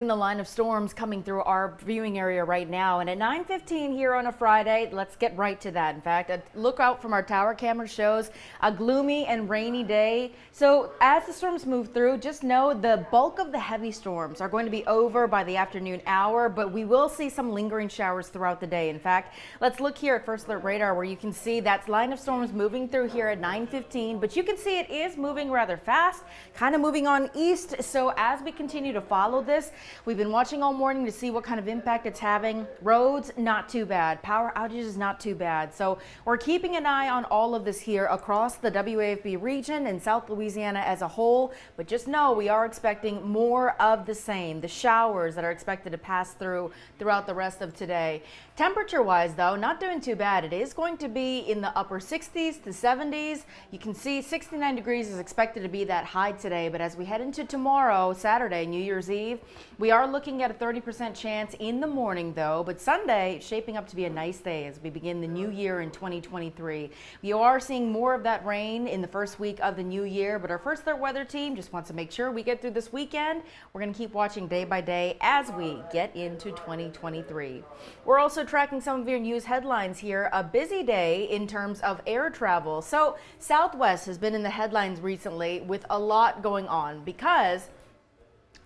The line of storms coming through our viewing area right now, and at 9:15 here on a Friday, let's get right to that. In fact, a look out from our tower camera shows a gloomy and rainy day. So as the storms move through, just know the bulk of the heavy storms are going to be over by the afternoon hour, but we will see some lingering showers throughout the day. In fact, let's look here at First Alert Radar, where you can see that line of storms moving through here at 9:15, but you can see it is moving rather fast, kind of moving on east. So as we continue to follow this, we've been watching all morning to see what kind of impact it's having. Roads, not too bad. Power outages, not too bad. So we're keeping an eye on all of this here across the WAFB region and South Louisiana as a whole. But just know we are expecting more of the same. The showers that are expected to pass throughout the rest of today. Temperature-wise, though, not doing too bad. It is going to be in the upper 60s to 70s. You can see 69 degrees is expected to be that high today. But as we head into tomorrow, Saturday, New Year's Eve, we are looking at a 30% chance in the morning, though. But Sunday, shaping up to be a nice day as we begin the new year in 2023. We are seeing more of that rain in the first week of the new year. But our First Alert weather team just wants to make sure we get through this weekend. We're going to keep watching day by day as we get into 2023. We're also tracking some of your news headlines here. A busy day in terms of air travel. So Southwest has been in the headlines recently with a lot going on because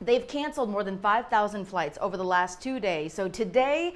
they've canceled more than 5,000 flights over the last 2 days. So today,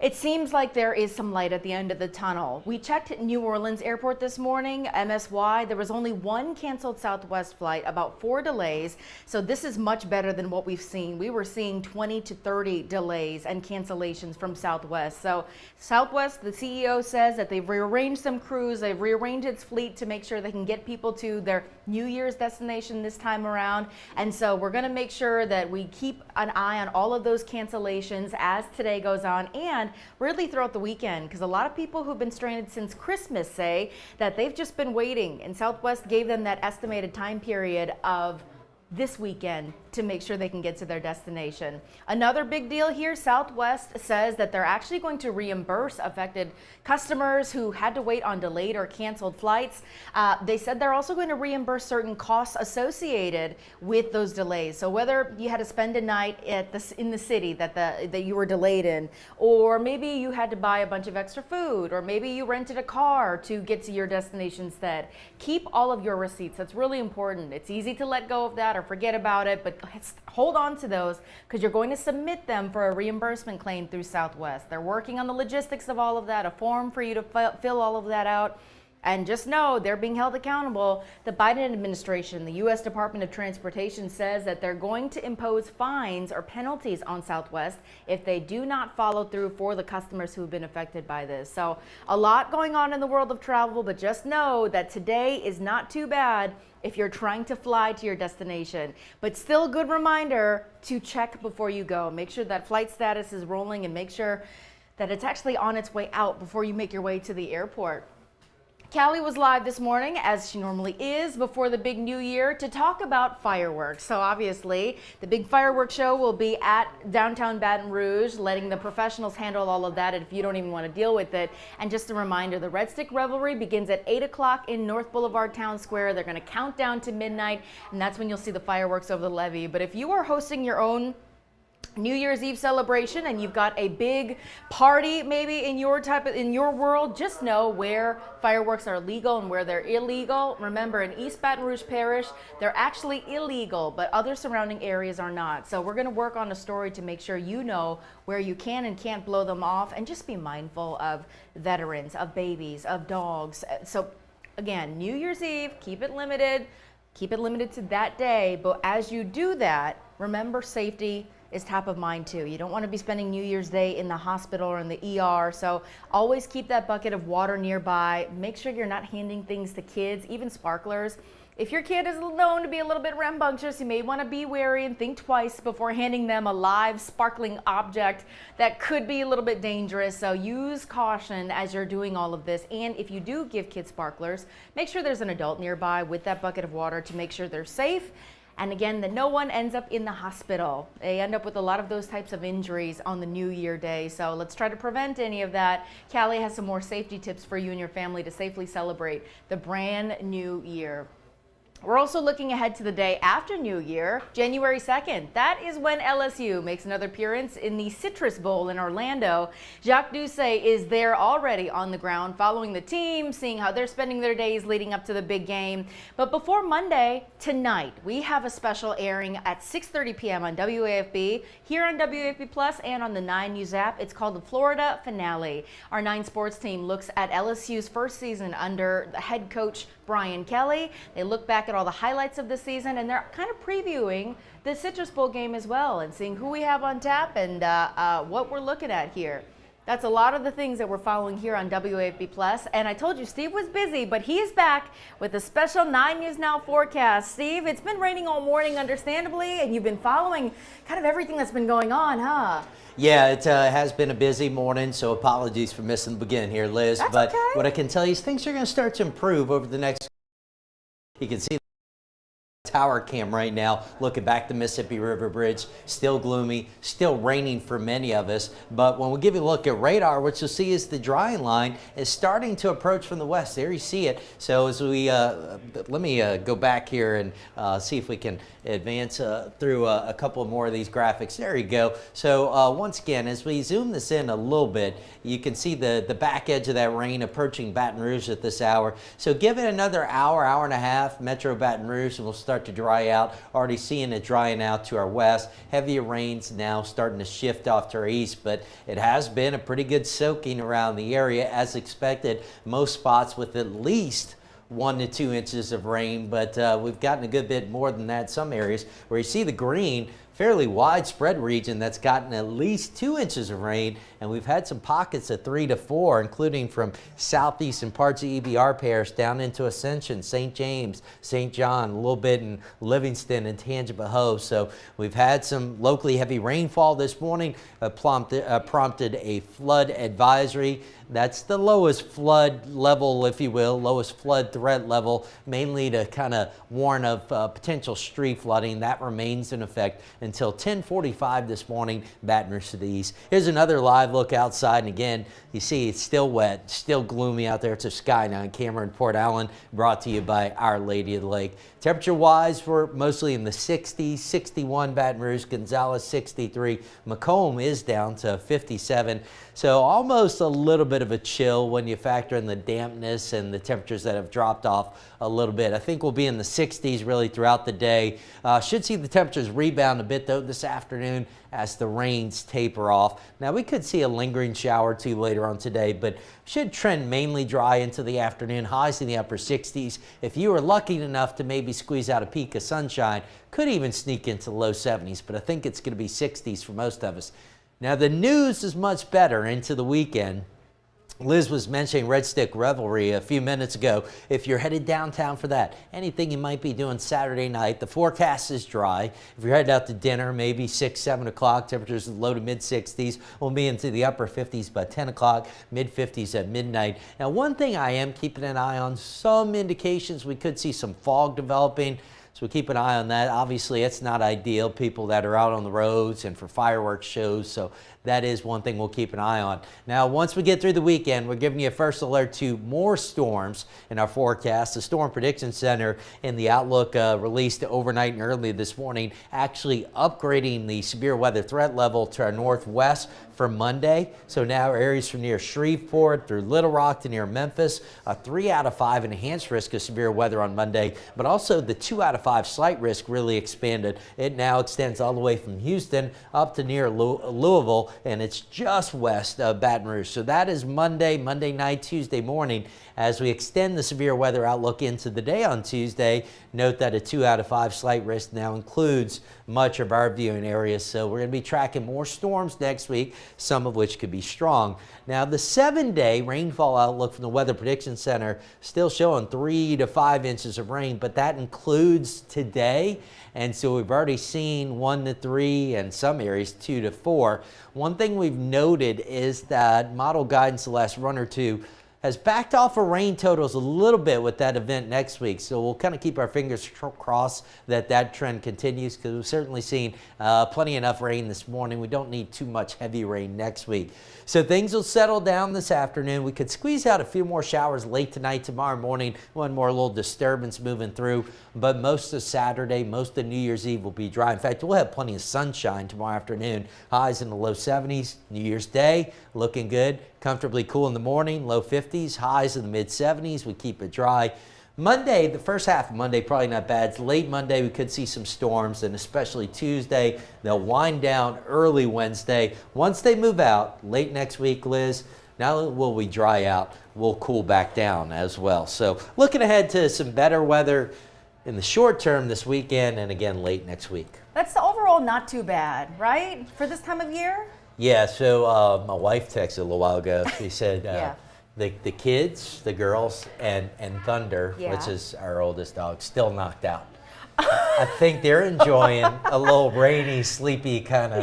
it seems like there is some light at the end of the tunnel. We checked New Orleans Airport this morning, MSY. There was only one canceled Southwest flight, about 4 delays. So this is much better than what we've seen. We were seeing 20 to 30 delays and cancellations from Southwest. So Southwest, the CEO says that they've rearranged some crews. They've rearranged its fleet to make sure they can get people to their New Year's destination this time around. And so we're going to make sure that we keep an eye on all of those cancellations as today goes on and really throughout the weekend, because a lot of people who've been stranded since Christmas say that they've just been waiting, and Southwest gave them that estimated time period of this weekend to make sure they can get to their destination. Another big deal here, Southwest says that they're actually going to reimburse affected customers who had to wait on delayed or canceled flights. They said they're also going to reimburse certain costs associated with those delays. So whether you had to spend a night in the city that you were delayed in, or maybe you had to buy a bunch of extra food, or maybe you rented a car to get to your destination instead. Keep all of your receipts. That's really important. It's easy to let go of that or forget about it, but hold on to those because you're going to submit them for a reimbursement claim through Southwest. They're working on the logistics of all of that, a form for you to fill all of that out. And just know they're being held accountable. The Biden administration, the U.S. Department of Transportation says that they're going to impose fines or penalties on Southwest if they do not follow through for the customers who have been affected by this. So a lot going on in the world of travel, but just know that today is not too bad if you're trying to fly to your destination. But still a good reminder to check before you go. Make sure that flight status is rolling and make sure that it's actually on its way out before you make your way to the airport. Callie was live this morning, as she normally is, before the big new year to talk about fireworks. So obviously, the big fireworks show will be at downtown Baton Rouge, letting the professionals handle all of that if you don't even want to deal with it. And just a reminder, the Red Stick Revelry begins at 8 o'clock in North Boulevard Town Square. They're going to count down to midnight, and that's when you'll see the fireworks over the levee. But if you are hosting your own New Year's Eve celebration and you've got a big party maybe in your world, just know where fireworks are legal and where they're illegal. Remember, in East Baton Rouge Parish, they're actually illegal, but other surrounding areas are not. So we're going to work on a story to make sure you know where you can and can't blow them off, and just be mindful of veterans, of babies, of dogs. So again, New Year's Eve, keep it limited to that day. But as you do that, remember, safety is top of mind too. You don't want to be spending New Year's Day in the hospital or in the ER. So always keep that bucket of water nearby. Make sure you're not handing things to kids, even sparklers. If your kid is known to be a little bit rambunctious, you may want to be wary and think twice before handing them a live sparkling object that could be a little bit dangerous. So use caution as you're doing all of this. And if you do give kids sparklers, make sure there's an adult nearby with that bucket of water to make sure they're safe. And again, that no one ends up in the hospital. They end up with a lot of those types of injuries on the New Year day. So let's try to prevent any of that. Callie has some more safety tips for you and your family to safely celebrate the brand new year. We're also looking ahead to the day after New Year, January 2nd. That is when LSU makes another appearance in the Citrus Bowl in Orlando. Jacques Doucet is there already on the ground, following the team, seeing how they're spending their days leading up to the big game. But before Monday, tonight, we have a special airing at 6:30 p.m. on WAFB, here on WAFB Plus and on the 9 News app. It's called the Florida Finale. Our 9 Sports team looks at LSU's first season under the head coach Brian Kelly. They look back at all the highlights of the season, and they're kind of previewing the Citrus Bowl game as well and seeing who we have on tap and what we're looking at here. That's a lot of the things that we're following here on WAFB Plus. And I told you Steve was busy, but he is back with a special 9 News Now forecast. Steve, it's been raining all morning, understandably, and you've been following kind of everything that's been going on, huh? Yeah, it has been a busy morning, so apologies for missing the beginning here, Liz. That's but okay. What I can tell you is things are going to start to improve over the next. You can see tower cam right now looking back the Mississippi River Bridge, still gloomy, still raining for many of us. But when we give you a look at radar, what you'll see is the drying line is starting to approach from the west. There you see it. So as we let me go back here and see if we can advance through a couple more of these graphics. There you go. So once again, as we zoom this in a little bit, you can see the back edge of that rain approaching Baton Rouge at this hour. So give it another hour, hour and a half, Metro Baton Rouge, and we'll start to dry out. Already seeing it drying out to our west. Heavier rains now starting to shift off to our east, but it has been a pretty good soaking around the area as expected. Most spots with at least 1 to 2 inches of rain, but we've gotten a good bit more than that in some areas where you see the green. Fairly widespread region that's gotten at least 2 inches of rain, and we've had some pockets of 3 to 4, including from southeastern parts of EBR Parish down into Ascension, St. James, St. John, a little bit in Livingston and Tangipahoa. So we've had some locally heavy rainfall this morning, prompted a flood advisory. That's the lowest flood level, if you will, lowest flood threat level, mainly to kind of warn of potential street flooding. That remains in effect until 10:45 this morning, Baton Rouge to the east. Here's another live look outside, and again, you see it's still wet, still gloomy out there. It's a Sky9 camera in Port Allen, brought to you by Our Lady of the Lake. Temperature-wise, we're mostly in the 60s, 61 Baton Rouge, Gonzales 63, Macomb is down to 57. So almost a little bit of a chill when you factor in the dampness and the temperatures that have dropped off a little bit. I think we'll be in the 60s really throughout the day. Should see the temperatures rebound a bit though this afternoon as the rains taper off. Now we could see a lingering shower or two later on today, but should trend mainly dry into the afternoon. Highs in the upper 60s. If you were lucky enough to maybe squeeze out a peak of sunshine, could even sneak into the low 70s, but I think it's going to be 60s for most of us. Now the news is much better into the weekend. Liz was mentioning Red Stick Revelry a few minutes ago. If you're headed downtown for that, anything you might be doing Saturday night, the forecast is dry. If you're headed out to dinner, maybe 6, 7 o'clock, temperatures low to mid 60s. We'll be into the upper 50s by 10 o'clock, mid 50s at midnight. Now, one thing I am keeping an eye on, some indications we could see some fog developing. So keep an eye on that. Obviously, it's not ideal, people that are out on the roads and for fireworks shows. So that is one thing we'll keep an eye on. Now, once we get through the weekend, we're giving you a first alert to more storms in our forecast. The Storm Prediction Center in the outlook released overnight and early this morning, actually upgrading the severe weather threat level to our northwest for Monday. So now areas from near Shreveport through Little Rock to near Memphis, a 3 out of 5 enhanced risk of severe weather on Monday, but also the 2 out of 5 slight risk really expanded. It now extends all the way from Houston up to near Louisville, and it's just west of Baton Rouge. So that is Monday night, Tuesday morning. As we extend the severe weather outlook into the day on Tuesday, note that a 2 out of 5 slight risk now includes much of our viewing areas. So we're going to be tracking more storms next week, some of which could be strong. Now, the 7-day rainfall outlook from the Weather Prediction Center still showing 3 to 5 inches of rain, but that includes today. And so we've already seen 1 to 3 and some areas 2 to 4. One thing we've noted is that model guidance the last run or two has backed off of rain totals a little bit with that event next week. So we'll kind of keep our fingers crossed that that trend continues, because we've certainly seen plenty enough rain this morning. We don't need too much heavy rain next week. So things will settle down this afternoon. We could squeeze out a few more showers late tonight, tomorrow morning. One more little disturbance moving through, but most of Saturday, most of New Year's Eve will be dry. In fact, we'll have plenty of sunshine tomorrow afternoon. Highs in the low 70s. New Year's Day looking good. Comfortably cool in the morning, low 50s. Highs in the mid 70s. We keep it dry. Monday, the first half of Monday, probably not bad. Late Monday, we could see some storms, and especially Tuesday. They'll wind down early Wednesday. Once they move out, late next week, Liz, not only will we dry out, we'll cool back down as well. So looking ahead to some better weather in the short term this weekend, and again late next week. That's overall not too bad, right, for this time of year? Yeah, so my wife texted a little while ago. She said, Yeah. The kids, the girls, and Thunder, Yeah. which is our oldest dog, still knocked out. I think they're enjoying a little rainy, sleepy kind of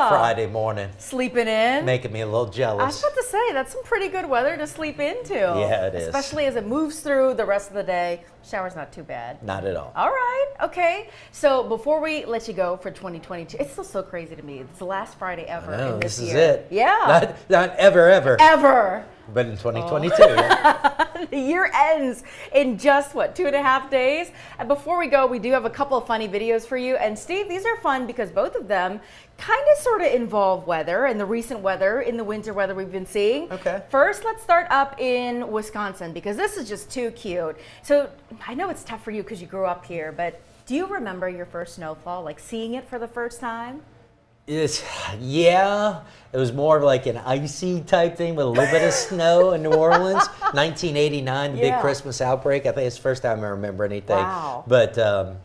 Friday morning. Sleeping in. Making me a little I was jealous. about to say, that's some pretty good weather to sleep into. Yeah, it is. Especially as it moves through the rest of the day. Shower's not too bad. Not at all. All right, okay. So before we let you go for 2022, it's still so crazy to me. It's the last Friday ever I know, in this this year. is it. Yeah. Not ever, ever. Ever. But in 2022. Yeah. The year ends in just, 2.5 days? And before we go, we do have a couple of funny videos for you. And Steve, these are fun because both of them kind of sort of involve weather and the recent weather in the winter weather we've been seeing. Okay. First, let's start up in Wisconsin because this is just too cute. So I know it's tough for you because you grew up here, but do you remember your first snowfall, like seeing it for the first time? Yeah, it was more of like an icy type thing with a little bit of snow in New Orleans. 1989, the big Yeah. Christmas outbreak. I think it's the first time I remember anything. Wow. But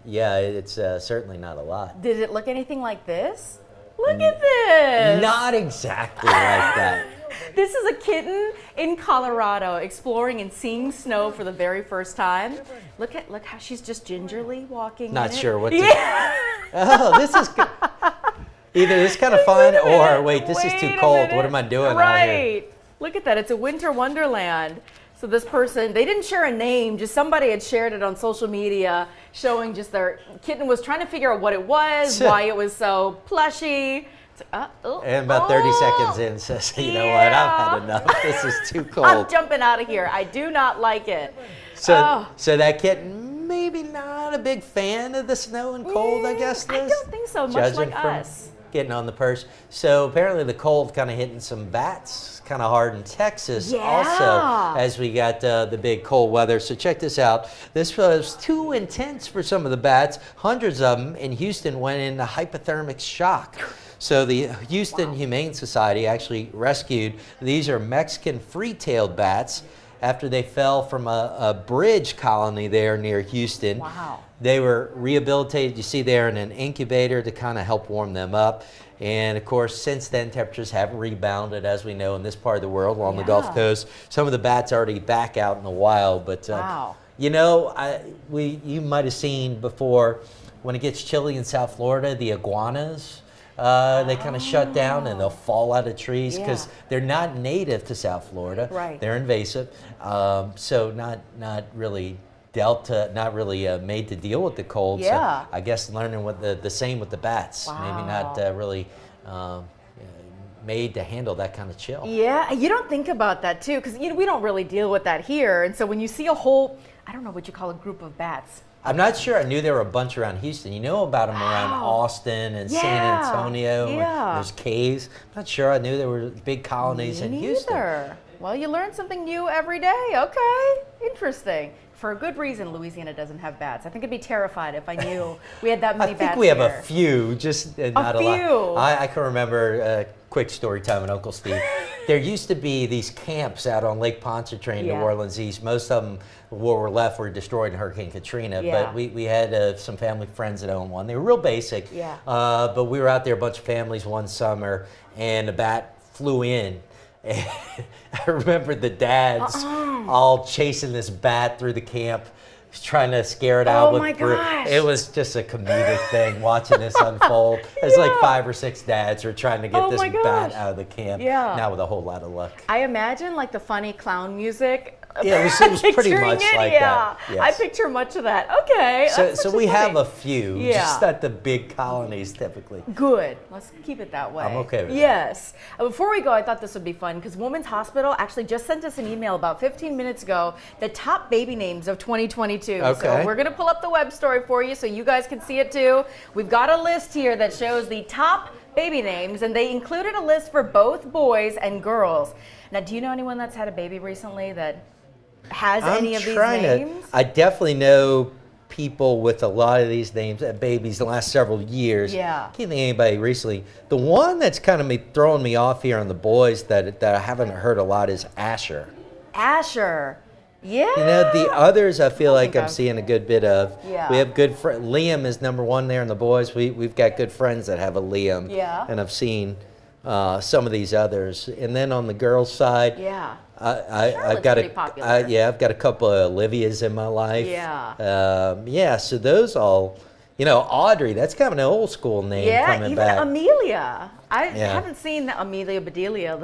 yeah, it's certainly not a lot. Did it look anything like this? Look at this. Not exactly like that. This is a kitten in Colorado exploring and seeing snow for the very first time. Look how she's just gingerly walking. Not in sure it. what to. Yeah. Oh, this is either this kind of fun or wait, this is too Wait a cold. minute. What am I doing out here? Right. Look at that. It's a winter wonderland. So this person, they didn't share a name, just somebody had shared it on social media showing just their kitten was trying to figure out what it was, why it was so plushy. And about 30 seconds in says, you know what, I've had enough. This is too cold. I'm jumping out of here. I do not like it. So that kitten, maybe not a big fan of the snow and cold, I guess. I Liz, don't think so, much judging like from us. Getting on the purse. So apparently the cold kind of hitting some bats kind of hard in Texas also as we got the big cold weather. So check this out. This was too intense for some of the bats. Hundreds of them in Houston went into hypothermic shock. So the Houston Humane Society actually rescued, these are Mexican free-tailed bats after they fell from a bridge colony there near Houston. Wow. They were rehabilitated, you see there, in an incubator to kind of help warm them up. And of course, since then, temperatures have rebounded, as we know, in this part of the world along the Gulf Coast. Some of the bats are already back out in the wild, but you know, you might have seen before when it gets chilly in South Florida, the iguanas. They kind of shut down and they'll fall out of trees because they're not native to South Florida. Right. They're invasive, so not really not really made to deal with the cold. Yeah. So I guess learning what the same with the bats. Maybe not really made to handle that kind of chill. Yeah, you don't think about that too, because we don't really deal with that here. And so when you see a whole, I don't know what you call a group of bats. I'm not sure. I knew there were a bunch around Houston. You know about them around Austin and San Antonio. And there's caves. I'm not sure. I knew there were big colonies in Houston. Well, you learn something new every day. Okay, interesting. For a good reason, Louisiana doesn't have bats. I think I'd be terrified if I knew we had that many bats. I think we have here. a few, just not a lot. I can remember quick story time with Uncle Steve. There used to be these camps out on Lake Pontchartrain, New Orleans East. Most of them were left were destroyed in Hurricane Katrina, but we had some family friends that owned one. They were real basic, but we were out there, a bunch of families one summer, and a bat flew in. And I remember the dads all chasing this bat through the camp. trying to scare it out Oh with my Bru- gosh. It was just a comedic thing watching this unfold. It's like 5 or 6 dads are trying to get Oh this my bat gosh. out of the camp. Yeah. Not with a whole lot of luck. I imagine like the funny clown music. Yeah, it was pretty Picturing much it, like yeah. that. Yes. I picture much of that. Okay. So, that's so actually we have funny. a few, Yeah. just not the big colonies typically. Good. Let's keep it that way. I'm okay with that. Yes. Before we go, I thought this would be fun because Women's Hospital actually just sent us an email about 15 minutes ago, the top baby names of 2022. Okay. So we're going to pull up the web story for you so you guys can see it too. We've got a list here that shows the top baby names, and they included a list for both boys and girls. Now, do you know anyone that's had a baby recently that has any of these names? I definitely know people with a lot of these names, babies, the last several years. Yeah. Can't think of anybody recently. The one that's kind of throwing me off here on the boys that I haven't heard a lot is Asher. Asher. Yeah. You know, the others I feel like think I'm I've- seeing a good bit of. Yeah. We have good friends. Liam is number 1 there in the boys. We've got good friends that have a Liam. Yeah. And I've seen some of these others. And then on the girls' side, Yeah. I've Charlotte's got pretty popular. I've got a couple of Olivias in my life. Yeah. Yeah. So those all, you know, Audrey. That's kind of an old school name Yeah, coming even back. Amelia. I Yeah. haven't seen the Amelia Bedelia,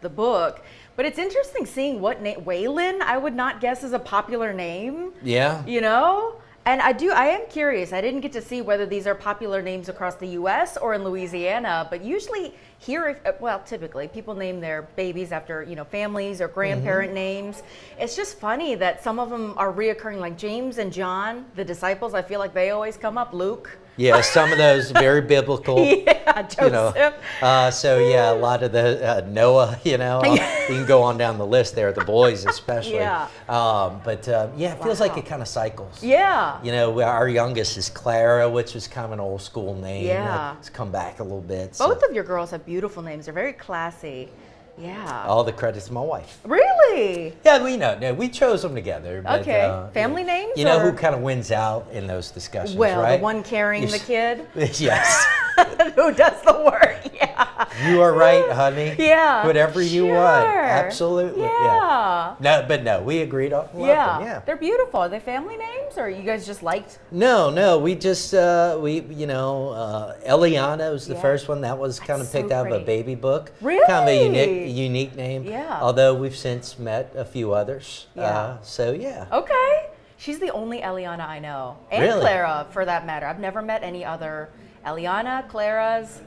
the book, but it's interesting seeing what name. Waylon, I would not guess is a popular name. Yeah. You know? And I am curious. I didn't get to see whether these are popular names across the U.S. or in Louisiana, but usually here, well, typically people name their babies after, you know, families or grandparent names. It's just funny that some of them are reoccurring, like James and John, the disciples. I feel like they always come up. Luke. Yeah. Some of those very biblical. Yeah, Joseph. You know, so yeah, a lot of the Noah, you know, you can go on down the list there, the boys especially. Yeah. But yeah, it feels like Wow. it kind of cycles. Yeah. You know, our youngest is Clara, which is kind of an old school name. Yeah. It's come back a little bit. So Both of your girls have beautiful names. They're very classy. Yeah. all the credits to my wife. Really? Yeah, we know. No, we chose them together. But, Okay. Family names? You know or- who kind of wins out in those discussions, Well, right? the one carrying the kid? Yes. Who does the work? Yeah. You are right, honey. Yeah. Whatever you want. Sure. Absolutely. Yeah. No, but no, we agreed on love Yeah. them. Yeah. They're beautiful. Are they family names or you guys just liked? No, we just Eliana was the Yeah. first one that was kind of so picked out of a pretty. baby book. Really? Kind of a unique name. Yeah. Although we've since met a few others. Yeah. So yeah. Okay. She's the only Eliana I know. And Really? Clara, for that matter. I've never met any other Eliana, Clara's,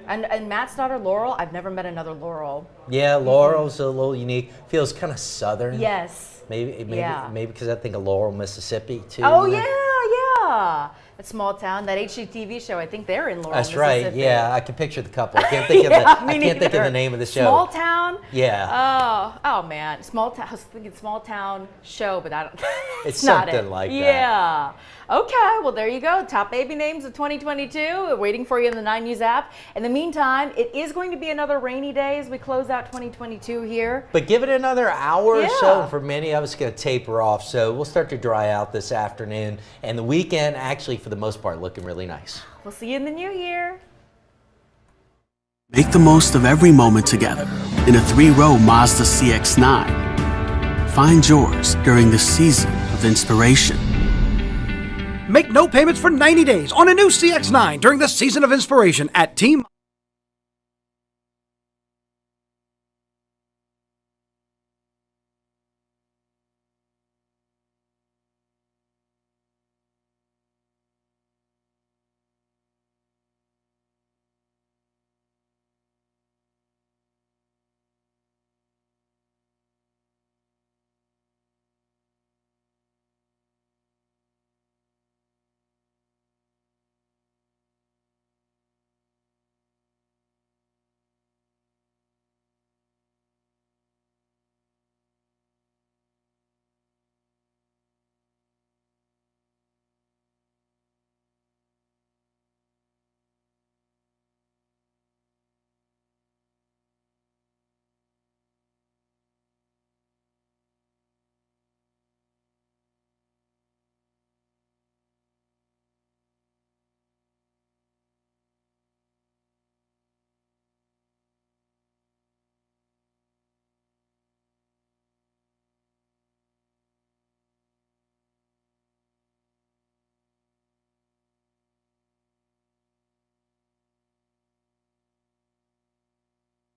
and Matt's daughter Laurel. I've never met another Laurel. Yeah, Laurel's a little unique. Feels kind of southern. Yes. Maybe Yeah. because I think of Laurel, Mississippi too. Oh yeah. That small town, that HGTV show. I think they're in Laurel, That's right. Mississippi. Yeah, I can picture the couple. I can't think of Yeah, the me I can't think of neither. the name of the show. Small town. Yeah. Oh man, small town. I was thinking small town show, but I don't. It's not something it. like that. Yeah. Okay. Well, there you go. Top baby names of 2022. We're waiting for you in the 9 News app. In the meantime, it is going to be another rainy day as we close out 2022 here. But give it another hour or so, Yeah. and for many of us, going to taper off. So we'll start to dry out this afternoon, and the weekend, actually, for the most part, looking really nice. We'll see you in the new year. Make the most of every moment together in a 3-row Mazda CX-9. Find yours during the season of inspiration. Make no payments for 90 days on a new CX-9 during the season of inspiration at Team.